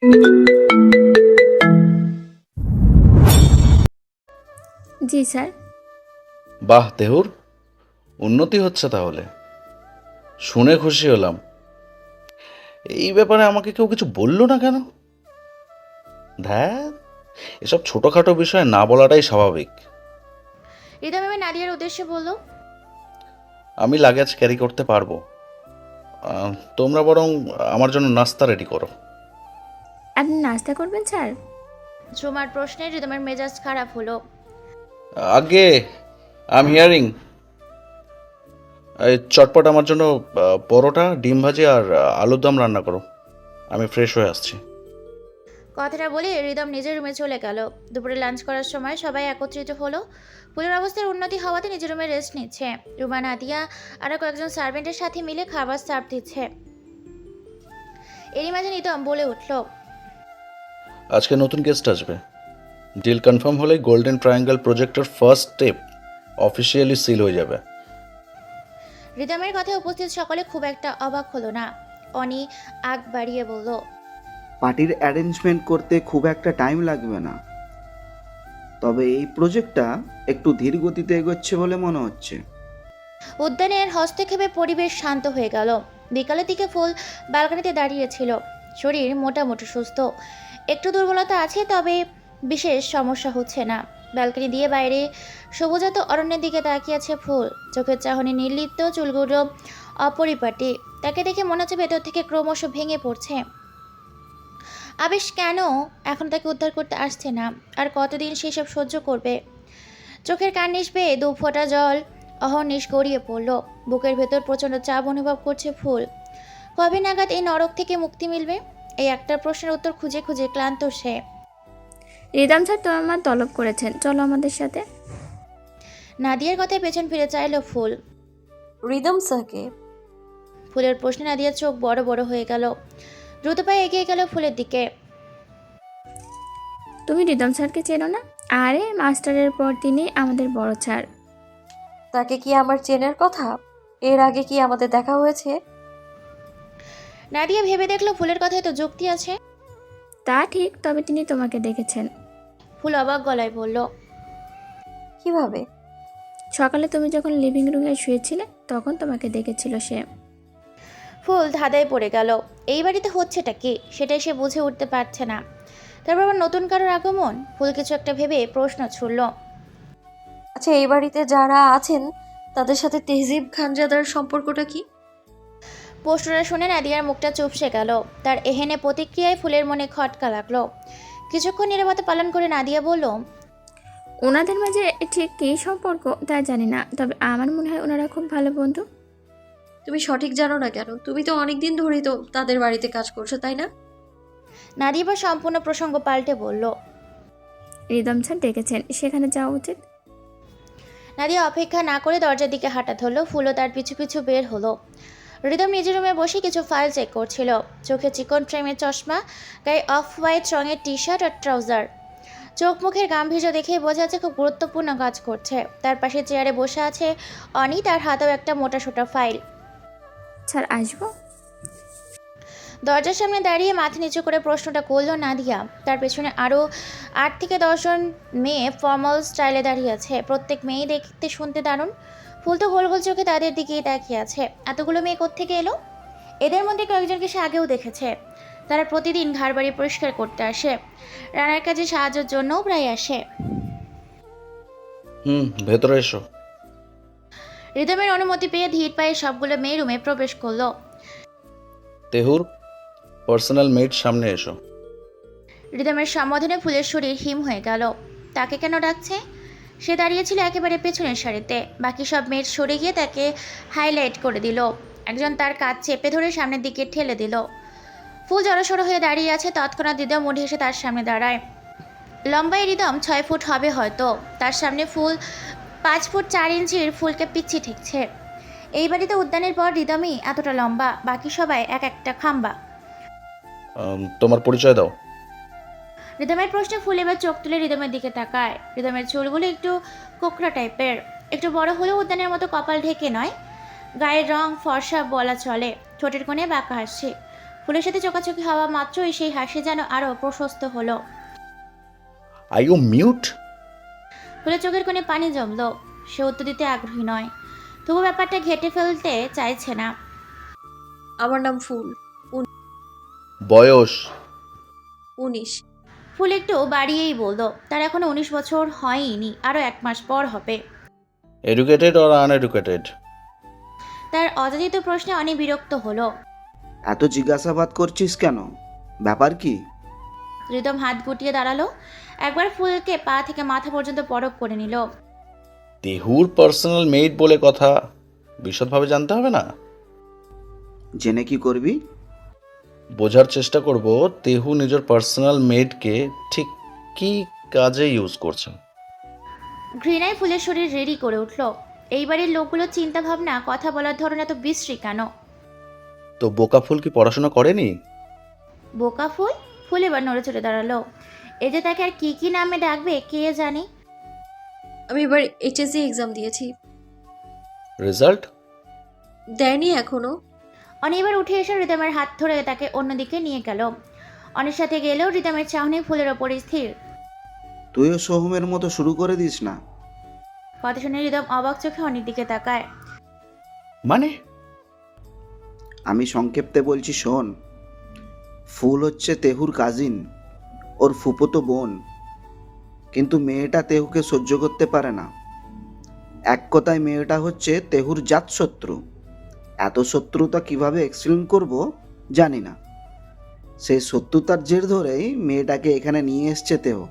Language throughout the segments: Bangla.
জি স্যার। বাহ তেহুর, উন্নতি হচ্ছে তাহলে, শুনে খুশি হলাম। এই ব্যাপারে আমাকে কেউ কিছু বললো না কেন? ধ্যাত, এসব ছোটোখাটো বিষয় না বলাটাই স্বাভাবিক। হৃদয় ভেবে নাদিয়ার উদ্দেশ্যে বলল, আমি লাগেজ ক্যারি করতে পারবো। তোমরা বরং আমার জন্য নাস্তা রেডি করো। আপনি নাস্তা করবেন স্যার? ঝুমার প্রশ্নে হৃদমের মেজাজ খারাপ হলো। আগে আই এম হিয়ারিং। এই চটপট আমার জন্য পরোটা, ডিম ভাজি আর আলুর দম রান্না করো। আমি ফ্রেশ হয়ে আসছি। কথাটা বলে হৃদম নিজের রুমে চলে গেল। দুপুরে লাঞ্চ করার সময় সবাই একত্রিত হলো। ফুলের অবস্থার উন্নতি হওয়াতে নিজের রুমে রেস্ট নিচ্ছে। রুমা, নাদিয়া আরও কয়েকজন সার্ভেন্টের সাথে মিলে খাবার সার্ভ দিচ্ছে। এরই মাঝে নিতম বলে উঠল, আজকে নতুন গেস্ট আসবে। ডিল কনফার্ম হলেই গোল্ডেন ট্রায়াঙ্গেল প্রজেক্টের ফার্স্ট স্টেপ অফিসিয়ালি সিল হয়ে যাবে। হৃদমের কথায় উপস্থিত সকলে খুব একটা অবাক হলো না। অনি আগ বাড়িয়ে বলল, পার্টির অ্যারেঞ্জমেন্ট করতে খুব একটা টাইম লাগবে না, তবে এই প্রজেক্টটা একটু ধীর গতিতে এগোচ্ছে বলে মনে হচ্ছে। উদ্যানের হস্তক্ষেপে পরিবেশ শান্ত হয়ে গেল। বিকালের দিকে ফুল ব্যালকনিতে দাঁড়িয়েছিল। শরীর মোটামুটি সুস্থ, একটু দুর্বলতা আছে, তবে বিশেষ সমস্যা হচ্ছে না। ব্যালকনি দিয়ে বাইরে সবুজাত অরণ্যের দিকে তাকিয়ে আছে ফুল। চোখের চাহনি নির্লিপ্ত, চুলগুলো অপরিপাটি। তাকে দেখে মনে হচ্ছে ভেতর থেকে ক্রমশ ভেঙে পড়ছে। আবেশ কেন এখন তাকে উদ্ধার করতে আসছে না? আর কতদিন সেসব সহ্য করবে? চোখের কার্নিশ বেয়ে দু ফোঁটা জল অহর্নিশ গড়িয়ে পড়ল। বুকের ভেতর প্রচণ্ড চাপ অনুভব করছে ফুল। কবে নাগাদ এই নরক থেকে মুক্তি মিলবে? এই একটা প্রশ্নের উত্তর খুঁজে খুঁজে ক্লান্ত সে। রিদম স্যার তো আমার তলব করেছেন, চলো আমাদের সাথে। নাদিয়ার কথায় পেছন ফিরে চাইল ফুল। রিদম স্যারকে? ফুলের প্রশ্নে নাদিয়ার চোখ বড় বড় হয়ে গেল। দ্রুত পায়ে এগিয়ে গেল ফুলের দিকে। তুমি রিদম স্যারকে চেনো না? আরে মাস্টারের পর তিনি আমাদের বড় স্যার। তাকে কি আমার চেনার কথা? এর আগে কি আমাদের দেখা হয়েছে? নাদিয়া ভেবে দেখলো ফুলের কথায় তো যুক্তি আছে। তা ঠিক, তবে তিনি তোমাকে দেখেছেন। ফুল অবাক গলায় বলল, কিভাবে? সকালে তুমি যখন লিভিং রুমে শুয়েছিলে তখন তোমাকে দেখেছিল সে। ফুল ধাঁধায় পড়ে গেল। এই বাড়িতে হচ্ছেটা কি সেটাই সে বুঝে উঠতে পারছে না। তারপর আবার নতুন কারোর আগমন। ফুল কিছু একটা ভেবে প্রশ্ন ছুড়ল, আচ্ছা, এই বাড়িতে যারা আছেন তাদের সাথে তেহজিব খানজাদার সম্পর্কটা কি? প্রশ্নটা শুনে নাদিয়ার মুখটা চুপসে গেল। তার এহেনে প্রতিক্রিয়ায় ফুলের মনে খটকা লাগলো। কিছুক্ষণ নীরবতা পালন করে নাদিয়া বলল, ওনাদের মাঝে ঠিক কী সম্পর্ক তা জানি না, তবে আমার মনে হয় ওনারা খুব ভালো বন্ধু। তুমি সঠিক জানো না কেন? তুমি তো অনেকদিন ধরেই তো তাদের বাড়িতে কাজ করছো, তাই না? নাদিয়া এবার সম্পূর্ণ প্রসঙ্গ পাল্টে বলল। রিদম স্যার ডেকেছেন, সেখানে যাওয়া উচিত। নাদিয়া অপেক্ষা না করে দরজার দিকে হাঁটা ধরল। ফুলও তার পিছু পিছু বের হলো। হৃদম নিজের রুমে বসে কিছু ফাইল চেক করছিল। চোখে চিকন ফ্রেমের চশমা, গায়ে অফ হোয়াইট রঙের টি শার্ট আর ট্রাউজার। চোখ মুখের গাম্ভীর্য দেখেই বোঝা যাচ্ছে খুব গুরুত্বপূর্ণ কাজ করছে। তার পাশে চেয়ারে বসে আছে অনি, তার হাতেও একটা মোটা সোটা ফাইল। স্যার আসবো? দরজার সামনে দাঁড়িয়ে মাথা নিচু করে প্রশ্নটা করল নাদিয়া। তার পেছনে আরও 8 থেকে 10 জন মেয়ে ফর্মাল স্টাইলে দাঁড়িয়ে আছে। প্রত্যেক মেয়েই দেখতে শুনতে দারুণ। ফুল তো গোল গোল চোখে তাদের দিকেই তাকিয়ে আছে। এতগুলো মেয়ে কোত্থেকে এলো? এদের মধ্যে কয়েকজনকে সে আগেও দেখেছে। তারা প্রতিদিন ঘর বাড়ি পরিষ্কার করতে আসে, রান্নার কাজে সাহায্যের জন্যও প্রায় আসে। ভেতরে এসো। রিদমের অনুমতি পেয়ে ধীর পায়ে সবগুলো মেয়ে রুমে প্রবেশ করলো। তেহুর, পার্সোনাল মেড সামনে এসো। রিদমের সম্বোধনে ফুলের শরীর হিম হয়ে গেল। তাকে কেন ডাকছে? সে দাঁড়িয়েছিল একেবারে পেছনের সারিতে। বাকি সব মেয়ের সরে গিয়ে তাকে হাইলাইট করে দিল। একজন তার কাজ চেপে ধরে সামনের দিকে ঠেলে দিল। ফুল জড়সড় হয়ে দাঁড়িয়ে আছে। তৎক্ষণাৎ রিদম উঠে এসে তার সামনে দাঁড়ায়। লম্বায় রিদম 6 ফুট হবে হয়তো। তার সামনে ফুল 5 ফুট 4 ইঞ্চির। ফুলকে পিচ্ছি ঠেকছে। এই বাড়িতে উদ্যানের পর রিদমই এতটা লম্বা, বাকি সবাই এক একটা খাম্বা। তোমার পরিচয় দাও। রিদমের প্রশ্নে ফুল এবার চোখ তুলে রিদমের দিকে তাকায়। রিদমের চুলগুলো একটু কোকড়া টাইপের, একটু বড় হলেও উদ্যানের মতো কপাল ঢেকে নয়। গায়ের রং ফর্সা বলা চলে। ঠোঁটের কোণে বাঁকা হাসি। ফুলের সাথে চোখাচোখি হওয়া মাত্রই সেই হাসি যেন আরও প্রশস্ত হলো। Are you mute? ফুলের চোখের কোণে পানি জমলো। সে উত্তর দিতে আগ্রহী নয়, তবু ব্যাপারটা ঘেঁটে ফেলতে চাইছে না। আমার নাম ফুল। বয়স? 19। ফুল একটু বাড়িয়েই বললো, তার এখনো 19 বছর হয়নি, আরও 1 মাস পর হবে। Educated or uneducated? তার অযাচিত প্রশ্নে অনেক বিরক্ত হলো। এত জিজ্ঞাসাবাদ করছিস কেন? ব্যাপার কি? রিদম হাত গুটিয়ে দাঁড়ালো, একবার ফুলকে পা থেকে মাথা পর্যন্ত পরখ করে নিল। তেহুর পার্সোনাল মেইড বলে কথা, বিশদভাবে জানতে হবে না? জেনে কি করবি? বোঝার চেষ্টা করব তেহু নিজের পার্সোনাল মেডকে ঠিক কি কাজে ইউজ করছেন। ঘৃণায় ফুলের শরীর রেডি করে উঠল। এই বাড়ির লোকগুলোর চিন্তা ভাবনা, কথা বলার ধরন এত বিশ্রী কেন? তো বোকা ফুল কি পড়াশোনা করেনি? বোকা ফুল? ফুল এবার নড়ে চড়ে দাঁড়ালো। এ যে তাকে আর কি কি নামে ডাকবে কে জানে। আমি এবার এইচএসসি এক্সাম দিয়েছি। রেজাল্ট? দেয়নি এখনো। অনি এবার উঠে এসে রিদমের হাত ধরে তাকে অন্যদিকে নিয়ে গেল। অনির সাথে গেলেও রিদমের চাহনি ফুলের ওপরই স্থির। তুইও সোহমের মতো শুরু করে দিস না। কথা শুনে রিদম অবাক চোখে অনির দিকে তাকায়। মানে? আমি সংক্ষেপে বলছি, শোন। ফুল হচ্ছে তেহুর কাজিন, ওর ফুফোতো বোন। কিন্তু মেয়েটা তেহুকে সহ্য করতে পারে না। এক কথায় মেয়েটা হচ্ছে তেহুর জাতশত্রু। এত শত্রুতা কিভাবে এক্সপ্লেন করব জানি না। সেই শত্রুতার জের ধরেই মেয়েটাকে এখানে নিয়ে এসছে তেহু।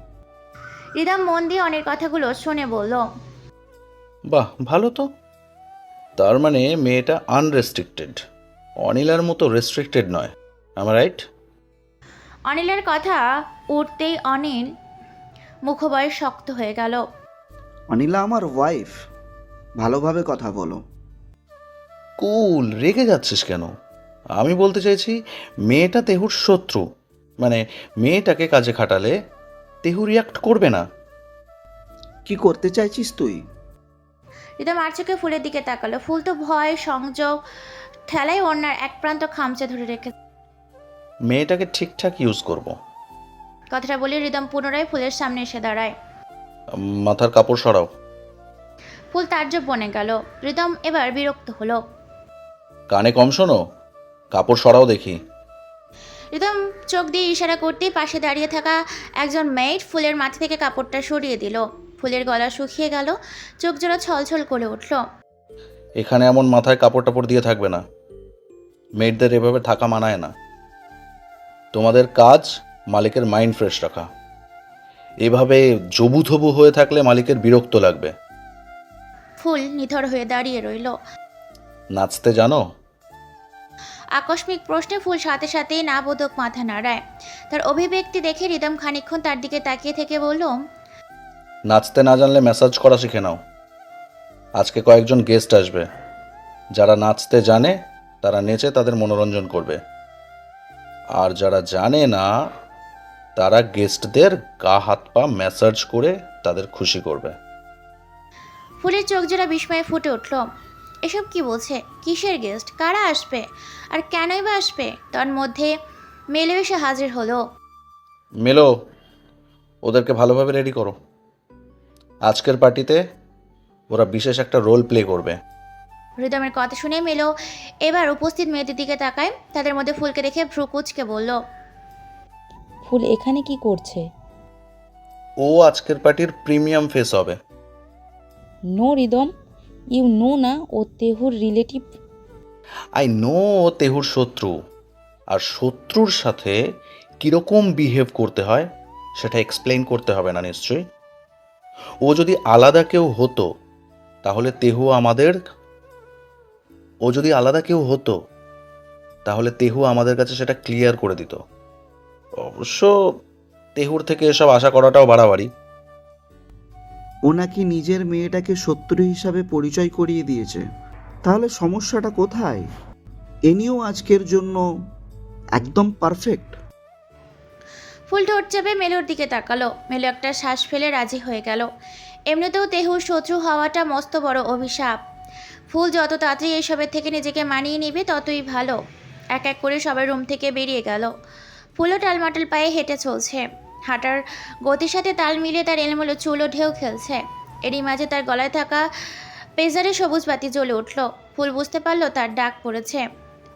রিদম মন দিয়ে অনির কথাগুলো শুনে বলল, বাহ, ভালো তো। তার মানে মেয়েটা আনরেস্ট্রিক্টেড, অনিলার মতো রেস্ট্রিক্টেড নয়। আমার রাইট? অনিলের কথা উঠতেই অনিল মুখবয় শক্ত হয়ে গেল। অনিলা আমার ওয়াইফ, ভালোভাবে কথা বলো। কুল, রেগে যাচ্ছিস কেন? আমি বলতে চাইছি মেয়েটা তেহুর শত্রু, মানে মেয়েটাকে কাজে খাটালে তেহু রিয়াক্ট করবে না। কি করতে চাইছিস তুই? রিদম আর চোখে ফুলের দিকে তাকালো। ফুল তো ভয় সংযোগ ঠেলায় ওনার এক প্রান্ত খামচে ধরে রেখে। মেয়েটাকে ঠিকঠাক ইউজ করব। কথাটা বলে রিদম পুনরায় ফুলের সামনে এসে দাঁড়ায়। মাথার কাপড় সরাও। ফুল তাজ্জব বনে গেল। রিদম এবার বিরক্ত হলো। কানে কম শোনো, কাপড় সরাও দেখি। রিদম চোখ দিয়ে ইশারা করতেই পাশে দাঁড়িয়ে থাকা একজন মেয়েড ফুলের মাথা থেকে কাপড়টা সরিয়ে দিল। ফুলের গলা শুকিয়ে গেল, চোখ জোড়া ছলছল করে উঠল। এখানে এমন মাথায় কাপড় টাপড় দিয়ে থাকবে না। মেয়েদের এভাবে থাকা মানায় না। তোমাদের কাজ মালিকের মাইন্ড ফ্রেশ রাখা। এভাবে জবুথবু হয়ে থাকলে মালিকের বিরক্ত লাগবে। ফুল নিথর হয়ে দাঁড়িয়ে রইল। নাচতে জানো? আকস্মিক প্রশ্নে ফুল সাথে সাথেই না বোধক মাথা নাড়ায়। তার অভিব্যক্তি দেখে রিদম খানিকক্ষণ তার দিকে তাকিয়ে থেকে বলল, নাচতে না জানলে ম্যাসাজ করা শিখে নাও। আজকে কয়েকজন গেস্ট আসবে, যারা নাচতে জানে তারা নেচে তাদের মনোরঞ্জন করবে, আর যারা জানে না তারা গেস্টদের গা হাত পা ম্যাসাজ করে তাদের খুশি করবে। ফুলের চোখ জোড়া বিস্ময়ে ফুটে উঠল। এসব কি বলছে? কিসের গেস্ট? কারা আসবে? আর কেনই বা আসবে? তার মধ্যে মেলে এসে হাজির হলো। মেলো, ওদেরকে ভালোভাবে রেডি করো। আজকের পার্টিতে ওরা বিশেষ একটা রোল প্লে করবে। রিদমের কথা শুনে মেলো এবার উপস্থিত মেয়েদের দিকে তাকায়। তাদের মধ্যে ফুলকে দেখে ভ্রু কুচকে বলল, ফুল এখানে কি করছে? ও আজকের পার্টির প্রিমিয়াম ফেস হবে। নো রিদম, ইউ নো না ও তেহুর রিলেটিভ। আই নো ও তেহুর শত্রু, আর শত্রুর সাথে কীরকম বিহেভ করতে হয় সেটা এক্সপ্লেইন করতে হবে না নিশ্চয়ই। ও যদি আলাদা কেউ হতো তাহলে তেহু আমাদের কাছে সেটা ক্লিয়ার করে দিত। অবশ্য তেহুর থেকে এসব আশা করাটাও বাড়াবাড়ি। ও নাকি নিজের মেয়েটাকে শত্রু হিসাবে পরিচয় করিয়ে দিয়েছে। তাহলে সমস্যাটা কোথায়? এ নিয়েও আজকের জন্য একদম পারফেক্ট। ফুল ঠোঁট চেপে মেলোর দিকে তাকালো। মেলো একটা শ্বাস ফেলে রাজি হয়ে গেল। এমনিতেও তেহুর শত্রু হওয়াটা মস্ত বড় অভিশাপ। ফুল যত তাড়াতাড়ি এসবের থেকে নিজেকে মানিয়ে নেবে ততই ভালো। এক এক করে সবাই রুম থেকে বেরিয়ে গেল। ফুলও টালমাটাল পায়ে হেঁটে চলছে। হাঁটার গতির সাথে তাল মিলিয়ে তার এলোমেলো চুলও ঢেউ খেলছে। এরই মাঝে তার গলায় থাকা প্রেজারে সবুজ বাতি জ্বলে উঠল। ফুল বুঝতে পারলো তার ডাক পড়েছে।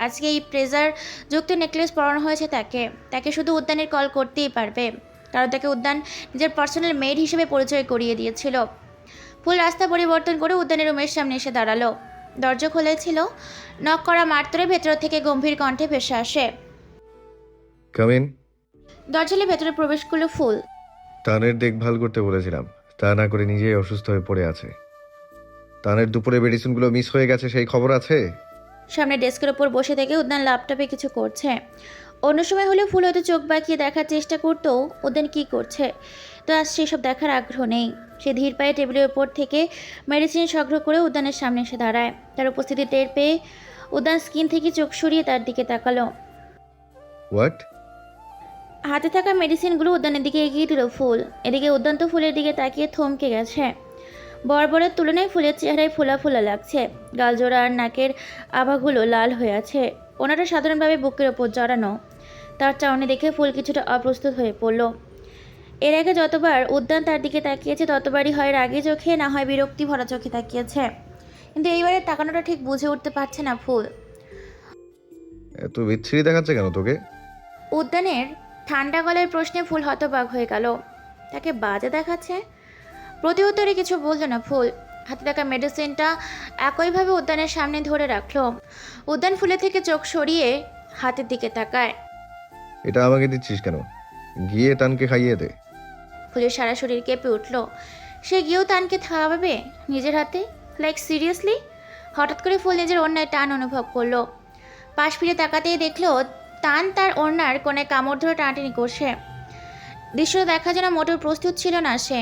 আজকে এই প্রেজার যুক্ত নেকলেস পরানো হয়েছে তাকে। তাকে শুধু উদ্যানের কল করতেই পারবে, কারণ তাকে উদ্যান নিজের পার্সোনাল মেড হিসেবে পরিচয় করিয়ে দিয়েছিল। ফুল রাস্তা পরিবর্তন করে উদ্যানের রুমের সামনে এসে দাঁড়ালো। দরজা খুলেছিল। নক করা মাত্রই ভেতর থেকে গম্ভীর কণ্ঠে ভেসে আসে। Come in. দরজালে ভেতরে প্রবেশ করলো ফুল। তানের দেখভাল করতে বলেছিলাম, তা না করে নিজেই অসুস্থ হয়ে পড়ে আছে। তানের দুপুরে মেডিসিনগুলো মিস হয়ে গেছে, সেই খবর আছে? সামনে ডেস্কের ওপর বসে থেকে উদ্যান ল্যাপটপে কিছু করছে। অন্য সময় হলে ফুল হয়তো চোখ বাঁকিয়ে দেখার চেষ্টা করতো উদ্যান কী করছে, তো আজ সেসব দেখার আগ্রহ নেই। সে ধীর পায়ে টেবিলের ওপর থেকে মেডিসিন সংগ্রহ করে উদ্যানের সামনে এসে দাঁড়ায়। তার উপস্থিতি টের পেয়ে উদ্যান স্কিন থেকে চোখ সরিয়ে তার দিকে তাকালো। হোয়াট? হাতে থাকা মেডিসিনগুলো উদ্যানের দিকে এগিয়ে দিল ফুল। এদিকে উদ্যান তো ফুলের দিকে তাকিয়ে থমকে গেছে। বর্বরের তুলনায় ফুলের চেহারায় ফোলা ফোলা লাগছে। গালজোড়া আর নাকের আভাগুলো লাল হয়ে আছে। ওনারা সাধারণভাবে বুকের ওপর জড়ানো। তার চাউনি দেখে ফুল কিছুটা অপ্রস্তুত হয়ে পড়ল। এর আগে যতবার উদ্যান তার দিকে তাকিয়েছে ততবারই হয় রাগে চোখে, না হয় বিরক্তি ভরা চোখে তাকিয়েছে, কিন্তু এইবারে তাকানোটা ঠিক বুঝে উঠতে পারছে না ফুল। এত বিচ্ছিরি দেখাচ্ছে কেন তোকে? উদ্যানের ঠান্ডা গলার প্রশ্নে ফুল হতবাক হয়ে গেল। তাকে বাজে দেখাচ্ছে? প্রতি উত্তরে কিছু বলল না ফুল। হাতে থাকা মেডিসিনটা একইভাবে উদ্যানের সামনে ধরে রাখলো। উদ্যান ফুলের থেকে চোখ সরিয়ে হাতের দিকে তাকায়। এটা আমাকে দিচ্ছিস কেন? গিয়ে তানকে খাইয়ে দে। ফুলের সারা শরীর কেঁপে উঠল। সে গিয়েও তানকে খাওয়াবে নিজের হাতে? Like seriously? হঠাৎ করে ফুল নিজের ওড়নায় টান অনুভব করলো। পাশ ফিরে তাকাতেই দেখলো তান তার ওড়নার কোণে কামড় ধরে টানাটানি করছে। দৃশ্যটা দেখার জন্য মোটেও প্রস্তুত ছিল না সে।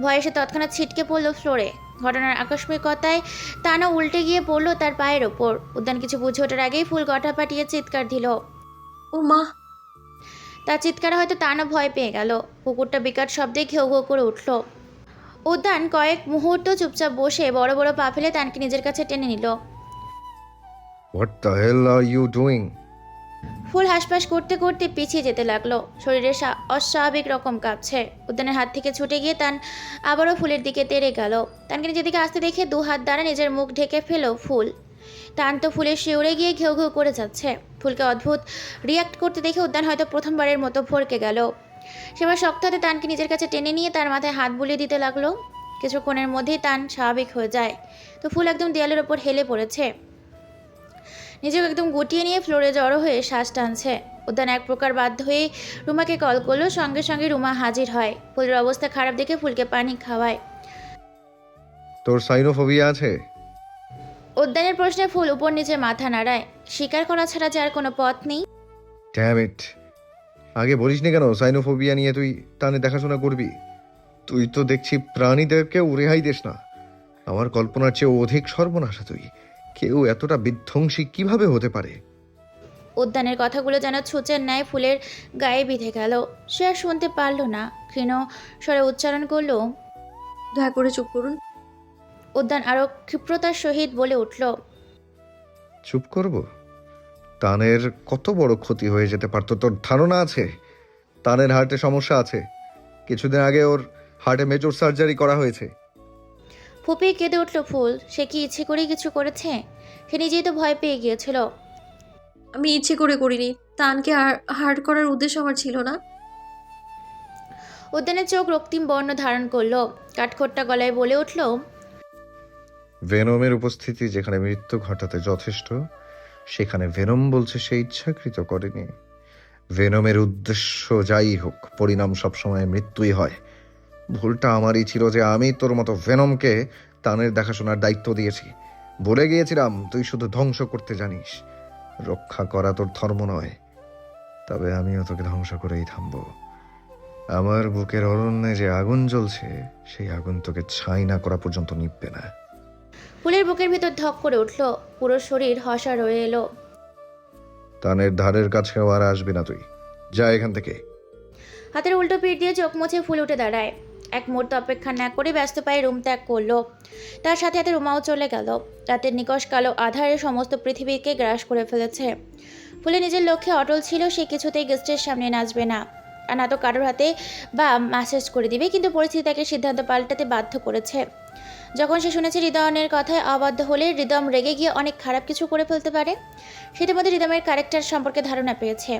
ভয়ে সে তৎক্ষণাৎ ছিটকে পড়লো ফ্লোরে। ঘটনার আকস্মিকতায় তানও উল্টে গিয়ে পড়লো তার পায়ের ওপর। উদ্যান কিছু বুঝে ওঠার আগেই ফুল গটা পাটিয়ে চিৎকার দিল। ও মা! তার চিৎকারে হয়তো তানও ভয় পেয়ে গেল। কুকুরটা বিকট শব্দে ঘেউ ঘেউ করে উঠল। উদ্যান কয়েক মুহূর্ত চুপচাপ বসে বড় বড় পা ফেলে তানকে নিজের কাছে টেনে নিল। What the hell are you doing? ফুল হাসপাস করতে করতে পিছিয়ে যেতে লাগলো। শরীরে অস্বাভাবিক রকম কাঁপছে। উদ্যানের হাত থেকে ছুটে গিয়ে তান আবারও ফুলের দিকে তেড়ে গেল। তানকে নিজের দিকে আসতে দেখে দু হাত দ্বারা নিজের মুখ ঢেকে ফেল ফুল। তান তো ফুলের শিউরে গিয়ে ঘেউ ঘেউ করে যাচ্ছে। ফুলকে অদ্ভুত রিয়াক্ট করতে দেখে উদ্যান হয়তো প্রথমবারের মতো ভরকে গেল। সেবার শক্ত হাতে তানকে নিজের কাছে টেনে নিয়ে তার মাথায় হাত বুলিয়ে দিতে লাগলো। কিছুক্ষণের মধ্যেই তান স্বাভাবিক হয়ে যায়। তো ফুল একদম দেয়ালের ওপর হেলে পড়েছে। নিজেকে একদম গুটিয়ে নিয়ে ফ্লোরে জড়ো হয়ে শ্বাস টানছে। উদ্যান এক প্রকার বাধ্য হয়ে রুমাকে কল করলো। সঙ্গে সঙ্গে রুমা হাজির হয়। ফুলের অবস্থা খারাপ দেখে ফুলকে পানি খাওয়ায়। তোর সাইনোফোবিয়া আছে? উদ্যানের প্রশ্নে ফুল উপর নিচে মাথা নাড়ায়। স্বীকার করা ছাড়া যে আর কোনো পথ নেই। Damn it! আগে বলিসনি কেন সাইনোফোবিয়া নিয়ে তুই তানে দেখাশোনা করবি? তুই তো দেখছি প্রাণীদেরকেও রেহাই দিস না। আমার কল্পনার চেয়ে অধিক সর্বনাশা তুই। কেউ এতটা বিধ্বংসী কিভাবে হতে পারে? উদ্যানের কথাগুলো যেন ছুঁচের ন্যায় ফুলের গায়ে বিঁধে গেল। সে আর শুনতে পারল না। ক্ষীণ স্বরে উচ্চারণ করলো, দয়া করে চুপ করুন। উদ্যান আরো ক্ষিপ্রতার সহিত বলে উঠল, চুপ করব? তানের কত বড় ক্ষতি হয়ে যেতে পারতো তোর ধারণা আছে? তানের হার্টে সমস্যা আছে। কিছুদিন আগে ওর হার্টে মেজর সার্জারি করা হয়েছে। ফুপিয়ে কেঁদে উঠল ফুল। সে কি ইচ্ছে করেই কিছু করেছে? সে নিজেই তো ভয় পেয়ে গিয়েছিল। আমি ইচ্ছে করে করিনি। তানকে হার্ট করার উদ্দেশ্য আমার ছিল না। উদ্যানের চোখ রক্তিম বর্ণ ধারণ করলো। কাঠখোট্টা গলায় বলে উঠল, ভেনমের উপস্থিতি যেখানে মৃত্যু ঘটাতে যথেষ্ট, সেখানে ভেনম বলছে সে ইচ্ছাকৃত করেনি। ভেনমের উদ্দেশ্য যাই হোক, পরিণাম সবসময় মৃত্যুই হয়। ভুলটা আমারই ছিল যে আমি তোর মতো ভেনমকে তানের দেখাশোনার দায়িত্ব দিয়েছি। বলে গিয়েছিলাম তুই শুধু ধ্বংস করতে জানিস, রক্ষা করা তোর ধর্ম নয়। তবে আমিও তোকে ধ্বংস করেই থামবো। আমার বুকের অরণ্যে যে আগুন জ্বলছে, সেই আগুন তোকে ছাই না করা পর্যন্ত নিভবে না। ফুলের বুকের ভিতর ধক করে উঠল। পুরো শরীর হসা রয়ে এলো। তানের ধারের কাছেও আর আসবি না তুই। যা এখান থেকে। হাতের উল্টো পিঠ দিয়ে চোখ মুছে ফুল উঠে দাঁড়ায়। এক মুহূর্ত অপেক্ষা না করে ব্যস্ত পায়ে রুম ত্যাগ করলো। তার সাথে সাথে রুমাও চলে গেল। রাতের নিকশ কালো আধারে সমস্ত পৃথিবীকে গ্রাস করে ফেলেছে। ফুলে নিজের লক্ষ্যে অটল ছিল, সে কিছুতেই গেস্টের সামনে নাচবে না, আর না তো কারোর হাতে বা ম্যাসেজ করে দিবে। কিন্তু পরিস্থিতি তাকে সিদ্ধান্ত পাল্টাতে বাধ্য করেছে। যখন সে শুনেছে হৃদয়নের কথায় অবাধ্য হলে হৃদম রেগে গিয়ে অনেক খারাপ কিছু করে ফেলতে পারে, সেটার মধ্যে হৃদমের ক্যারেক্টার সম্পর্কে ধারণা পেয়েছে।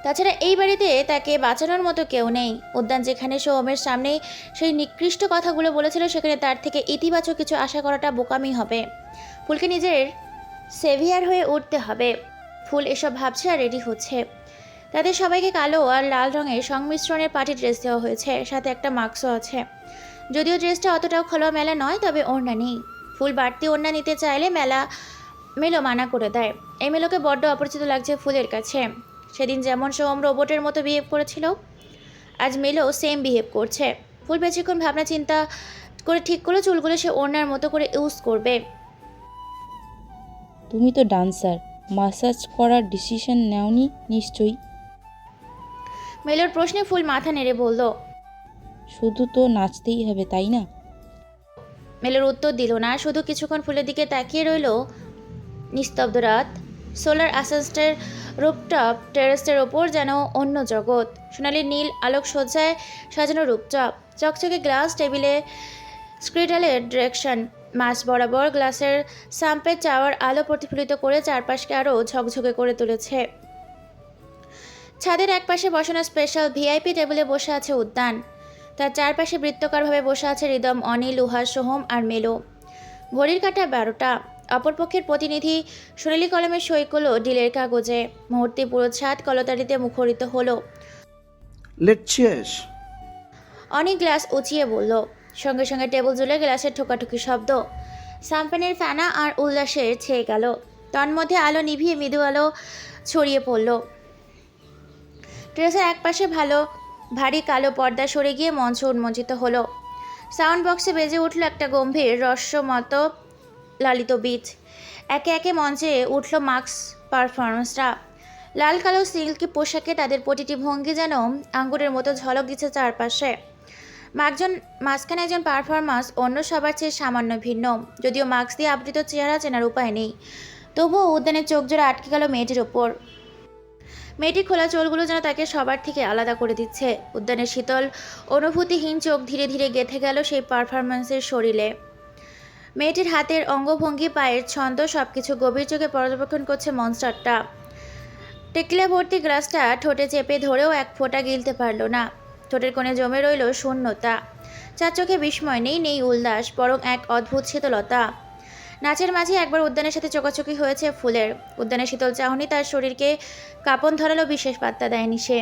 তাছাড়া এই বাড়িতে তাকে বাঁচানোর মতো কেউ নেই। উদ্যান যেখানে সোহমের সামনে সেই নিকৃষ্ট কথাগুলো বলেছিল, সেখানে তার থেকে ইতিবাচক কিছু আশা করাটা বোকামি হবে। ফুলকে নিজের সেভিয়ার হয়ে উঠতে হবে। ফুল এসব ভাবছে আর রেডি হচ্ছে। তাদের সবাইকে কালো আর লাল রঙের সংমিশ্রণের পার্টি ড্রেস দেওয়া হয়েছে, সাথে একটা মাস্কও আছে। যদিও ড্রেসটা অতটাও খোলামেলা নয়, তবে ওড়না নেই। ফুল বাড়তি ওড়না নিতে চাইলে মেলো মানা করে দেয়। এই মেলোকে বড্ড অপরিচিত লাগছে ফুলের কাছে। সেদিন যেমন সোহম রোবটের মতো বিহেভ করেছিল, আজ মেলো সেম বিহেভ করছে। ফুল বেশিক্ষণ ভাবনা চিন্তা করে ঠিক করলো চুলগুলো সে ওড়নার মতো করে ইউজ করবে। তুমি তো ডান্সার, মাসাজ করার ডিসিশন নেওনি নিশ্চয়ই? মেলোর প্রশ্নে ফুল মাথা নেড়ে বলল। শুধু তো নাচতেই হবে, তাই না? মেলোর উত্তর দিল না, শুধু কিছুক্ষণ ফুলের দিকে তাকিয়ে রইল। নিস্তব্ধ রাত, সোলার আসান্সের রূপটপ টেরেসের ওপর যেন অন্য জগৎ। সোনালি নীল আলোকসজ্জায় সাজানো রূপটপ, চকচকে গ্লাস টেবিলে স্ক্রিটালের ডিরেকশন, মাছ বরাবর গ্লাসের সাম্পের চাওয়ার আলো প্রতিফলিত করে চারপাশকে আরও ঝকঝকে করে তুলেছে। ছাদের একপাশে বসানো স্পেশাল ভিআইপি টেবিলে বসে আছে উদ্যান। তার চারপাশে বৃত্তকারভাবে বসে আছে হৃদম, অনিল, লুহা, সোহম আর মেলো। ঘড়ির কাঁটা 12টা। অপরপক্ষের প্রতিনিধি সোনালি কলমে সই করলো ডিলের কাগজে। মুহূর্তে পুরো ছাদ কলতারিতে মুখরিত হলো। Late cheers. অনেক গ্লাস উঁচিয়ে বলল, সঙ্গে সঙ্গে টেবিল জুড়ে গ্লাসের ঠোকাঠুকি শব্দ, সাম্পেনের ফেনা আর উল্লাসের ছেয়ে গেল। তন্মধ্যে আলো নিভিয়ে মৃদু আলো ছড়িয়ে পড়ল। টেরেসের একপাশে ভারী কালো পর্দা সরে গিয়ে মঞ্চ উন্মোচিত হলো। সাউন্ড বক্সে বেজে উঠল একটা গম্ভীর রস্যমতো লালিত বীজ। একে একে মঞ্চে উঠল মার্কস পারফরমেন্সরা। লাল কালো সিল্কি পোশাকে তাদের প্রতিটি ভঙ্গি যেন আঙ্গুরের মতো ঝলক দিচ্ছে চারপাশে। মাঝখানে একজন পারফরমেন্স অন্য সবার চেয়ে সামান্য ভিন্ন, যদিও মাস্ক দিয়ে আবৃত চেহারা চেনার উপায় নেই। তবুও উদ্যানের চোখ জোড়া আটকে গেল মেয়েটির ওপর। মেয়েটির খোলা চোলগুলো যেন তাকে সবার থেকে আলাদা করে দিচ্ছে। উদ্যানের শীতল অনুভূতিহীন চোখ ধীরে ধীরে গেঁথে গেল সেই পারফরমেন্সের শরীরে। মেয়েটির হাতের অঙ্গভঙ্গি, পায়ের ছন্দ, সবকিছু গভীর চোখে পর্যবেক্ষণ করছে মনস্টারটা। টেকলা ভর্তি গ্লাসটা ঠোঁটে চেপে ধরেও এক ফোঁটা গিলতে পারল না। ঠোঁটের কোণে জমে রইল শূন্যতা। চার চোখে বিস্ময় নেই উল্লাস, বরং এক অদ্ভুত শীতলতা। নাচের মাঝে একবার উদ্যানের সাথে চোকাচোকি হয়েছে ফুলের। উদ্যানের শীতল চাহনি তার শরীরকে কাঁপন ধরালো, বিশেষ পাত্তা দেয়নি সে।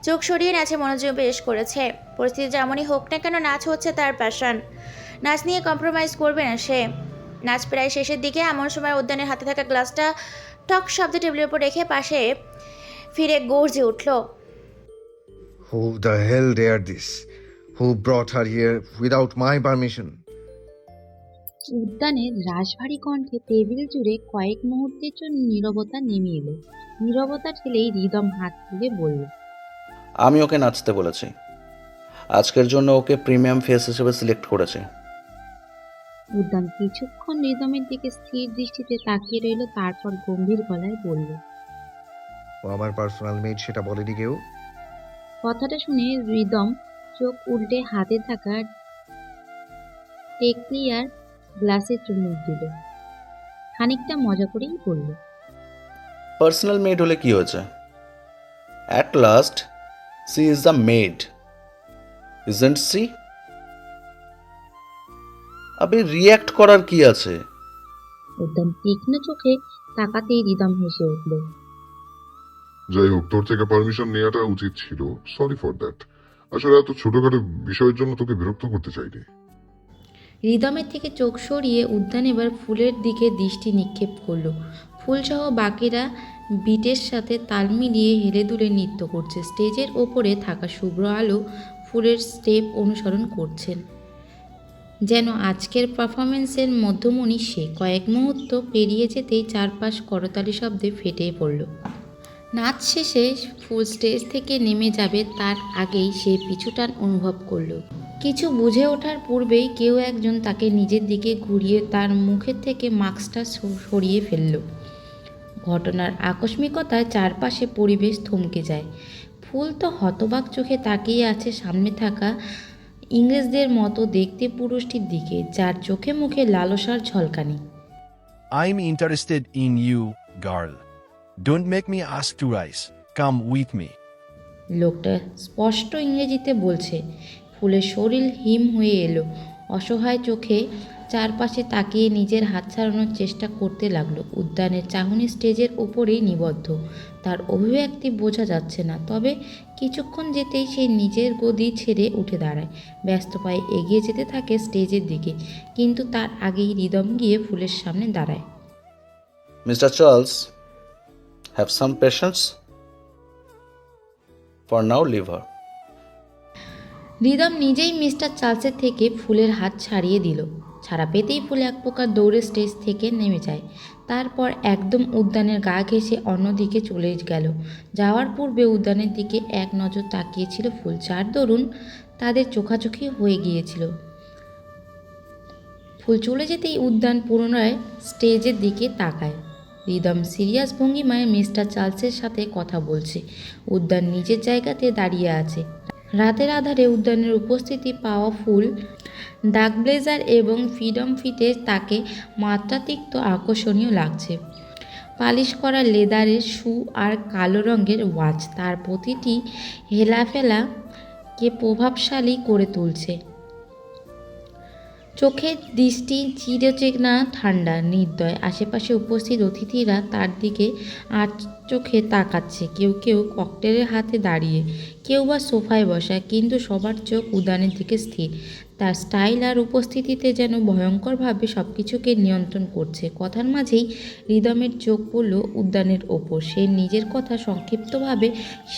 চোখ সরিয়ে নাচে মনোনিবেশ করেছে। পরিস্থিতি যেমনই হোক না কেন, নাচ হচ্ছে তার প্যাশন। নাচ নিয়ে কম্প্রোমাইজ করবে না সে। নাচ প্রায় শেষের দিকে, এমন সময় উদ্যানের হাতে থাকা গ্লাসটা টক শব্দে টেবিলের উপর রেখে পাশে ফিরে গর্জে উঠল। Who the hell dared this? Who brought her here without my permission? উদ্যানের রাশভারী কণ্ঠে টেবিল জুড়ে কয়েক মুহূর্তের জন্য নীরবতা নেমে এলো। নীরবতা ঠেলেই হৃদম হাত তুলে বলল, আমি ওকে নাচতে বলেছি। আজকের জন্য ওকে প্রিমিয়াম ফেস হিসেবে সিলেক্ট করেছে। উদ্যান কিছুক্ষণ হৃদমের দিকে স্থির দৃষ্টিতে তাকিয়ে রইল, তারপর গম্ভীর গলায় বলল, ও আমার পার্সোনাল মেড, সেটা বলেনি কেউ? কথাটা শুনে হৃদম চোখ উল্টে হাতে থাকা টেকলিয়ার গ্লাসে চুমুক দিল। খানিকটা মজা করেই বলল, পার্সোনাল মেড হলে কি হয়েছে? At last she is the maid, isn't she? আবে রিয়্যাক্ট করার কি আছে? উদ্যান তীক্ষ্ণ চোখে তাকাতেই হৃদম হেসে উঠল। যাই হোক, তোর থেকে পারমিশন নেওয়াটা উচিত ছিল। Sorry for that. আসলে এত ছোটখাটো বিষয়ের জন্য তোকে বিরক্ত করতে চাইনি। হৃদমের থেকে চোখ সরিয়ে উদ্যান এবার ফুলের দিকে দৃষ্টি নিক্ষেপ করলো। ফুলসহ বাকিরা বিটের সাথে তাল মিলিয়ে হেলে দুলে নৃত্য করছে। স্টেজের ওপরে থাকা শুভ্র আলো ফুলের স্টেপ অনুসরণ করছেন, যেন আজকের পারফরমেন্সের মধ্যমণি সে। কয়েক মুহূর্ত পেরিয়ে যেতেই চারপাশ করতালি শব্দে ফেটে পড়ল। নাচ শেষে ফুল স্টেজ থেকে নেমে যাবে, তার আগেই সে পিছুটান অনুভব করল। কিছু বুঝে ওঠার পূর্বেই কেউ একজন তাকে নিজের দিকে ঘুরিয়ে তার মুখের থেকে মাস্কটা সরিয়ে ফেলল। ঘটনার আকস্মিকতায় চারপাশে পরিবেশ থমকে যায়। ফুল তো হতবাক চোখে তাকিয়ে আছে সামনে থাকা ইংরেজদের মতো দেখতে পুরুষটির দিকে, যার চোখে মুখে লালসার ঝলকানি। I'm interested in you, girl. Don't make me ask twice. Come with me. লোকটা স্পষ্ট ইংরেজিতে বলছে। ফুলের শরীর হিম হয়ে এলো, অসহায় চোখে চারপাশে তাকিয়ে নিজের হাত ছাড়ানোর চেষ্টা করতে লাগলো। উদ্যানের চাহনি স্টেজের ওপরেই নিবদ্ধ, তার অভিব্যক্তি বোঝা যাচ্ছে না, তবে কিছুক্ষণ যেতেই সে নিজের গদি ছেড়ে উঠে দাঁড়ায়, ব্যস্ত পায়ে এগিয়ে যেতে থাকে স্টেজের দিকে, কিন্তু তার আগেই রিদম গিয়ে ফুলের সামনে দাঁড়ায়। Mister Charles, have some patience. For now leave her. Ridam নিজেই মিস্টার চার্লসের থেকে ফুলের হাত ছাড়িয়ে দিল। ছাড়া পেতেই ফুল এক প্রকার দৌড়ে স্টেজ থেকে নেমে যায়, তারপর একদম উদ্যানের গা ঘেঁষে অন্যদিকে চলে গেল। যাওয়ার পূর্বে উদ্যানের দিকে এক নজর তাকিয়েছিল ফুল, যার দরুন তাদের চোখাচোখি হয়ে গিয়েছিল। ফুল চলে যেতেই উদ্যান পুনরায় স্টেজের দিকে তাকায়। রিদম সিরিয়াস ভঙ্গিমায় মিস্টার চার্লসের সাথে কথা বলছে। উদ্যান নিজের জায়গাতে দাঁড়িয়ে আছে। রাতের আধারে উদ্যানের উপস্থিতি পাওয়া ফুল ডার্ক ব্লেজার এবং ফ্রিডম ফিটে তাকে মাত্রাতিরিক্ত আকর্ষণীয় লাগছে। পালিশ করা লেদারের শু আর কালো রঙের ওয়াচ তার প্রতিটি হেলাফেলাকে প্রভাবশালী করে তুলছে। চোখের দৃষ্টি চিরচেনা, ঠান্ডা, নির্দয়। আশেপাশে উপস্থিত অতিথিরা তার দিকে আর চোখে তাকাচ্ছে, কেউ কেউ ককটেলের হাতে দাঁড়িয়ে, কেউ বা সোফায় বসা, কিন্তু সবার চোখ উদ্যানের দিকে স্থির। তার স্টাইল আর উপস্থিতিতে যেন ভয়ঙ্করভাবে সব কিছুকে নিয়ন্ত্রণ করছে। কথার মাঝেই রিদমের চোখ পড়ল উদ্যানের ওপর। সে নিজের কথা সংক্ষিপ্তভাবে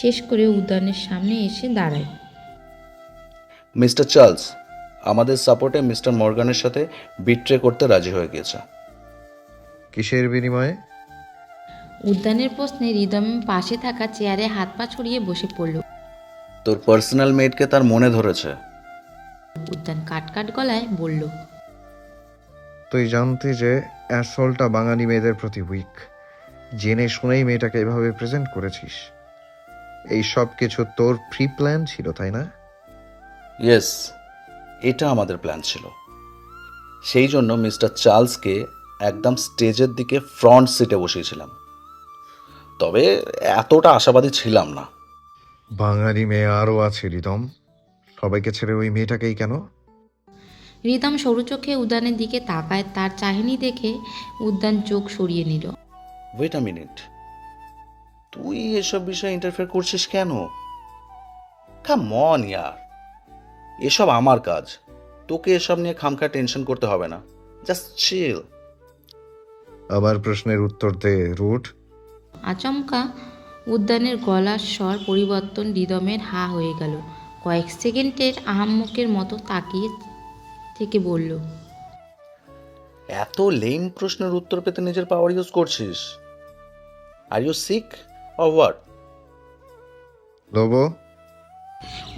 শেষ করে উদ্যানের সামনে এসে দাঁড়ায়। মিস্টার চার্লস আমাদের সাপোর্টে মিস্টার মর্গানের সাথে বিট্রে করতে রাজি হয়ে গিয়েছে। কিসের বিনিময়ে? উদ্যানের প্রশ্নে রিদম পাশে থাকা চেয়ারে হাত পা ছড়িয়ে বসে পড়ল। তোর পার্সোনাল মেটকে তার মনে ধরেছে। উদ্যান কাট গলায় বলল, তুই জানতি যে অ্যাসল্টটা বাঙালি মেয়েদের প্রতি উইক, জেনে শুনেই মেয়েটাকে এভাবে প্রেজেন্ট করেছিস। এই সব কিছু তোর প্রি প্ল্যান ছিল, তাই না? ইয়েস, এটা আমাদের প্ল্যান ছিল। সেই জন্য মিস্টার চার্লসকে একদম স্টেজের দিকে ফ্রন্ট সিটে বসিয়েছিলাম, তবে এতটা আশাবাদী ছিলাম না। বাঙালি মেয়ে আরও আছে রিদম, সবাইকে ছেড়ে ওই মেয়েটাকেই কেন? রিদম সরু চোখে উদ্যানের দিকে তাকায়। তার চাহনি দেখে উদ্যান চোখ সরিয়ে নিল। ওয়েট আ মিনিট, তুই এসব বিষয়ে ইন্টারফেয়ার করছিস কেন? কাম অন ইয়ার, এসব আমার কাজ, তোকে এসব নিয়ে খামখা টেনশন করতে হবে না। Just chill. আবার প্রশ্নের উত্তর দে, রুট। আচমকা উদ্যানের গলার স্বর পরিবর্তন। রিদমের হা হয়ে গেল। কয়েক সেকেন্ডের আহাম্মকের মতো তাকিয়ে থেকে বলল, এত লেম প্রশ্নের উত্তর পেতে নিজের পাওয়ার ইউজ করছিস? Are you sick or what? Lobo.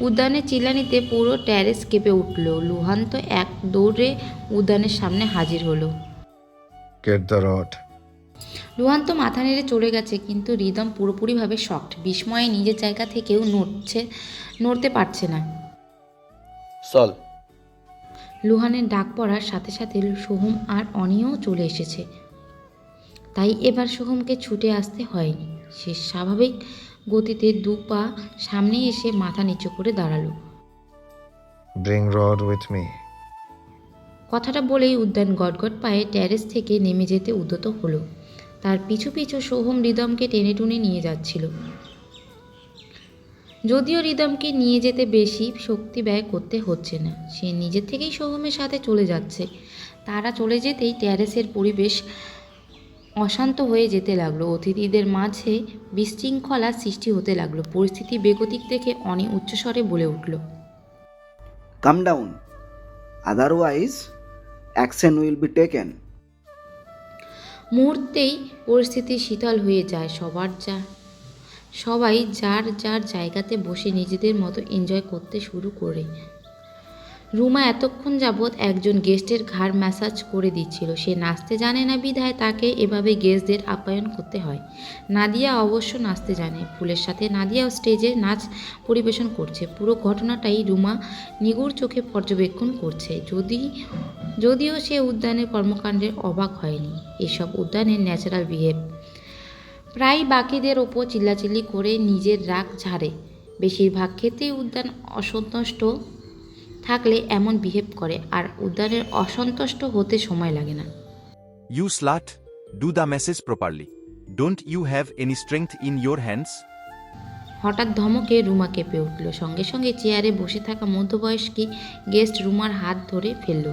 উদ্যানের চিল্লানিতে পুরো ট্যারেস কেঁপে উঠল। লুহান্ত এক দৌড়ে উদ্যানের সামনে হাজির হলো। Get the rod. লুহান্ত মাথা নেড়ে চলে গেছে, কিন্তু রিদম পুরোপুরিভাবে শকড। বিস্ময়ে নিজের জায়গা থেকেও নড়তে পারছে না। চল। লুহানের ডাক পড়ার সাথে সাথে সোহম আর অনিও চলে এসেছে, তাই এবার সোহমকে ছুটে আসতে হয়নি। সে স্বাভাবিক গতিতে দু পা সামনে এসে মাথা নিচু করে দাঁড়ালো। Bring rod with me. কথাটা বলেই উদ্যান গটগট পায়ে ট্যারেস থেকে নেমে যেতে উদ্যত হলো। তার পিছু পিছু সোহম রিদমকে টেনে টুনে নিয়ে যাচ্ছিল। যদিও রিদমকে নিয়ে যেতে বেশি শক্তি ব্যয় করতে হচ্ছে না, সে নিজের থেকেই সোহমের সাথে চলে যাচ্ছে। তারা চলে যেতেই ট্যারেসের পরিবেশ অশান্ত হয়ে যেতে লাগলো। অতিথিদের মাঝে বিশৃঙ্খলা সৃষ্টি হতে লাগলো। পরিস্থিতি বেগতিক দেখে অনি উচ্চস্বরে বলে উঠল, come down, otherwise action will be taken. মুহূর্তেই পরিস্থিতি শীতল হয়ে যায়। সবাই যার যার জায়গাতে বসে নিজেদের মতো এনজয় করতে শুরু করে। রুমা এতক্ষণ যাবৎ একজন গেস্টের ঘাড় ম্যাসাজ করে দিচ্ছিল। সে নাচতে জানে না বিধায় তাকে এভাবে গেস্টদের আপ্যায়ন করতে হয়। নাদিয়া অবশ্য নাচতে জানে। ফুলের সাথে নাদিয়াও স্টেজে নাচ পরিবেশন করছে। পুরো ঘটনাটাই রুমা নিগুড় চোখে পর্যবেক্ষণ করছে। যদিও সে উদ্যানের কর্মকাণ্ডের অবাক হয়নি। এসব উদ্যানের ন্যাচারাল বিহেভ। প্রায় বাকিদের ওপর চিল্লাচিল্লি করে নিজের রাগ ঝাড়ে। বেশিরভাগ ক্ষেত্রেই উদ্যান অসন্তুষ্ট থাকলে এমন বিহেভ করে, আর উদ্যানের অসন্তুষ্ট হতে সময় লাগে না। You slut, do the message properly. Don't you have any strength in your hands? হঠাৎ ধমকে রুমা কেঁপে উঠল। সঙ্গে সঙ্গে চেয়ারে বসে থাকা মধ্যবয়স্কী গেস্ট রুমার হাত ধরে ফেলল।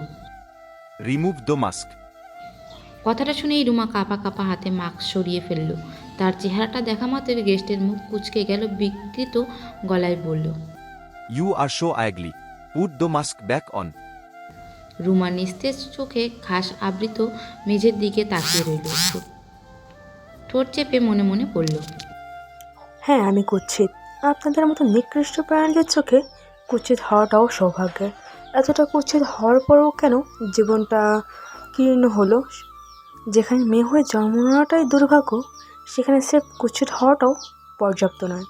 Remove the mask. কথাটা শুনেই রুমা কাঁপা কাঁপা হাতে মাস্ক সরিয়ে ফেলল। তার চেহারাটা দেখা মাত্র গেস্টের মুখ কুঁচকে গেল। বিকৃত গলায় বলল, You are so ugly. Put the mask back on. Ruma নিস্তেজ চোখে ঘাস আবৃত মেঝের দিকে তাকিয়ে রইল। ঠোঁট চেপে মনে মনে বলল, হ্যাঁ, আমি কুৎসিত। আপনাদের মতো নিকৃষ্ট প্রাণীদের চোখে কুৎসিত হওয়াটাও সৌভাগ্যের। এতটা কুৎসিত হওয়ার পরেও কেন জীবনটা কীর্ণ হলো? যেখানে মেয়ে হয়ে জন্ম নেওয়াটাই দুর্ভাগ্য, সেখানে স্রেফ কুৎসিত হওয়াটাও পর্যাপ্ত নয়।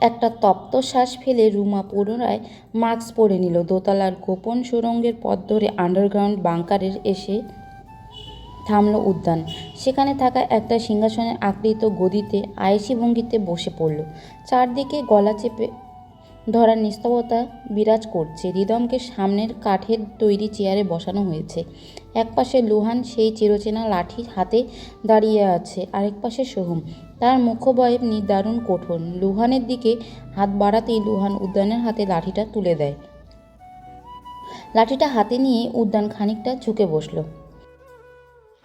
একটা তপ্ত শ্বাস ফেলে রুমা পুনরায় মাস্ক পরে নিল। দোতলার গোপন সুড়ঙ্গের পথ ধরে আন্ডারগ্রাউন্ড বাংকারের এসে থামল উদ্যান। সেখানে থাকা একটা সিংহাসনের আকৃত গদিতে আয়েসি ভঙ্গিতে বসে পড়ল। চারদিকে গলা চেপে ধরার নিস্তবতা বিরাজ করছে। রিদমকে সামনের কাঠের তৈরি চেয়ারে বসানো হয়েছে। একপাশে লুহান সেই চিরচেনা লাঠি হাতে দাঁড়িয়ে আছে, আরেক পাশে সোহম। তার মুখবয়ব দারুণ কঠোর। লুহানের দিকে হাত বাড়াতেই লুহান উদ্যানের হাতে লাঠিটা তুলে দেয়। লাঠিটা হাতে নিয়ে উদ্যান খানিকটা ঝুঁকে বসল।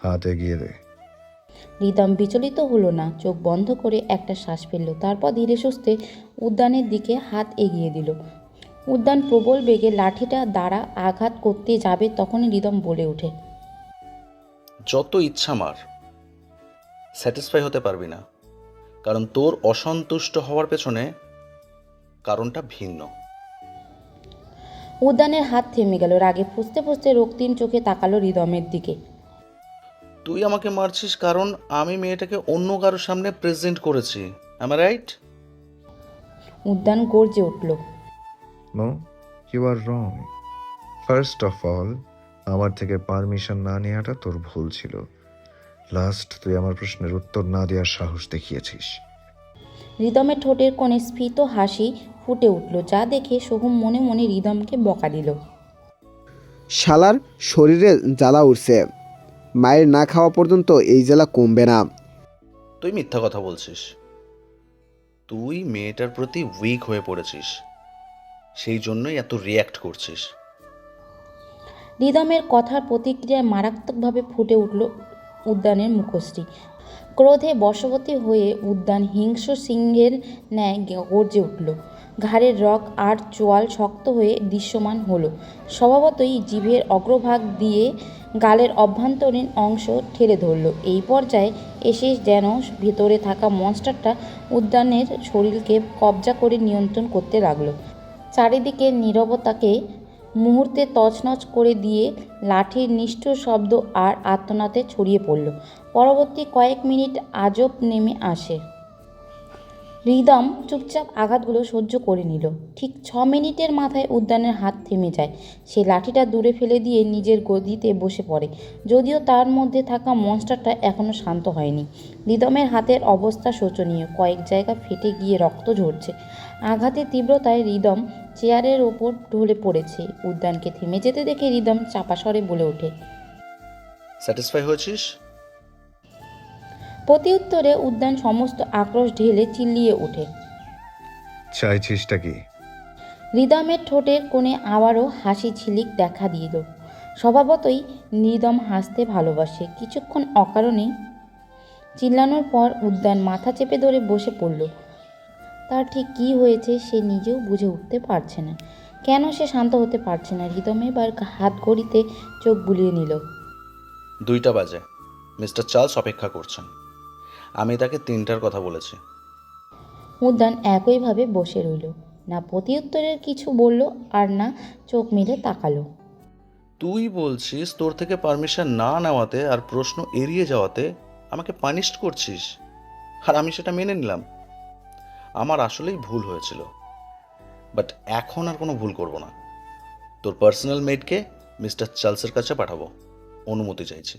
হাত এগিয়ে দে। রিদম বিচলিত হলো না, চোখ বন্ধ করে একটা শ্বাস ফেলল। তারপর ধীরে সুস্থে উদ্যানের দিকে হাত এগিয়ে দিল। উদ্যান প্রবল বেগে লাঠিটা দ্বারা আঘাত করতে যাবে, তখনই রিদম বলে ওঠে, যত ইচ্ছা মার, স্যাটিসফাই হতে পারবি না, কারণ তোর অসন্তুষ্ট হওয়ার পেছনে কারণটা ভিন্ন। উদ্যানের হাত থেমে গেল। রাগে ফুঁসতে ফুঁসতে রক্তিম চোখে তাকালো রিদমের দিকে। তুই আমাকে মারছিস কারণ আমি মেয়েটাকে অন্য কারোর সামনে প্রেজেন্ট করেছি, am I right? উদ্যান গর্জে উঠল, no, you are wrong. First of all, আমার থেকে পারমিশন না নেওয়াটা তোর ভুল ছিল। লাস্ট, তুই আমার প্রশ্নের উত্তর না দেওয়ার সাহস দেখিয়েছিস। রিদমের ঠোঁটের কোণে স্ফীত হাসি ফুটে উঠল, যা দেখে সোহম মনে মনে রিদমকে বকা দিল। শালার শরীরে জ্বালা উঠছে, মায়ের না খাওয়া পর্যন্ত এই জ্বালা কমবে না। তুই মিথ্যা কথা বলছিস। তুই মেয়েটার প্রতি উইক হয়ে পড়েছিস, সেই জন্যই এত রিয়্যাক্ট করছিস। রিদমের কথার প্রতিক্রিয়ায় মারাত্মকভাবে ফুটে উঠল উদ্যানের মুখশ্রী। ক্রোধে বশবর্তী হয়ে উদ্যান হিংস্র সিংহের ন্যায় গর্জে উঠল। ঘাড়ের রগ আর চোয়াল শক্ত হয়ে দৃশ্যমান হলো। স্বভাবতই জিভের অগ্রভাগ দিয়ে গালের অভ্যন্তরীণ অংশ ঠেলে ধরল। এই পর্যায়ে এসে যেন ভেতরে থাকা মনস্টারটা উদ্যানের শরীরকে কবজা করে নিয়ন্ত্রণ করতে লাগলো। চারিদিকের নীরবতাকে মুহূর্তে তছনছ করে দিয়ে লাঠির নিষ্ঠুর শব্দ আর আর্তনাদে ছড়িয়ে পড়ল। পরবর্তী কয়েক মিনিট আজব নেমে আসে। রিদম চুপচাপ আঘাতগুলো সহ্য করে নিল। ঠিক 6 মিনিটের মাথায় উদ্যানের হাত থেমে যায়। সে লাঠিটা দূরে ফেলে দিয়ে নিজের গদিতে বসে পড়ে। যদিও তার মধ্যে থাকা মনস্টারটা এখনও শান্ত হয়নি। রিদমের হাতের অবস্থা শোচনীয়, কয়েক জায়গা ফেটে গিয়ে রক্ত ঝরছে। আঘাতের তীব্রতায় রিদম চেয়ারের ওপর ঢলে পড়েছে। উদ্যানকে থেমে যেতে দেখে রিদম চাপা স্বরে বলে ওঠে, স্যাটিসফাই হয়েছিস? প্রত্যুত্তরে উদ্যান সমস্ত আক্রোশ ঢেলে চিল্লিয়ে ওঠে, চাইছিসটা কি? রিদমের ঠোঁটের কোণে আবারও হাসি ঝিলিক দেখা দিল। স্বভাবতই রিদম হাসতে ভালোবাসে। কিছুক্ষণ অকারণে চিল্লানোর পর উদ্যান মাথা চেপে ধরে বসে পড়ল। তার ঠিক কী হয়েছে সে নিজেও বুঝে উঠতে পারছে না। কেন সে শান্ত হতে পারছে না? রিদম এবার হাত ঘড়িতে চোখ বুলিয়ে নিল। 2টা বাজে, মিস্টার চার্লস অপেক্ষা করছেন। আমি তাকে 3টার কথা বলেছি। উদ্যান একইভাবে বসে রইল। না প্রতিউত্তরের কিছু বলল আর না চোখ মেলে তাকালো। তুই বলছিস তোর থেকে পারমিশন না নেওয়াতে আর প্রশ্ন এড়িয়ে যাওয়াতে আমাকে পানিশ করছিস, আর আমি সেটা মেনে নিলাম। আমার আসলেই ভুল হয়েছিল, বাট এখন আর কোনো ভুল করব না। তোর পার্সোনাল মেডকে মিস্টার চার্লসের কাছে পাঠাবো, অনুমতি চাইছি।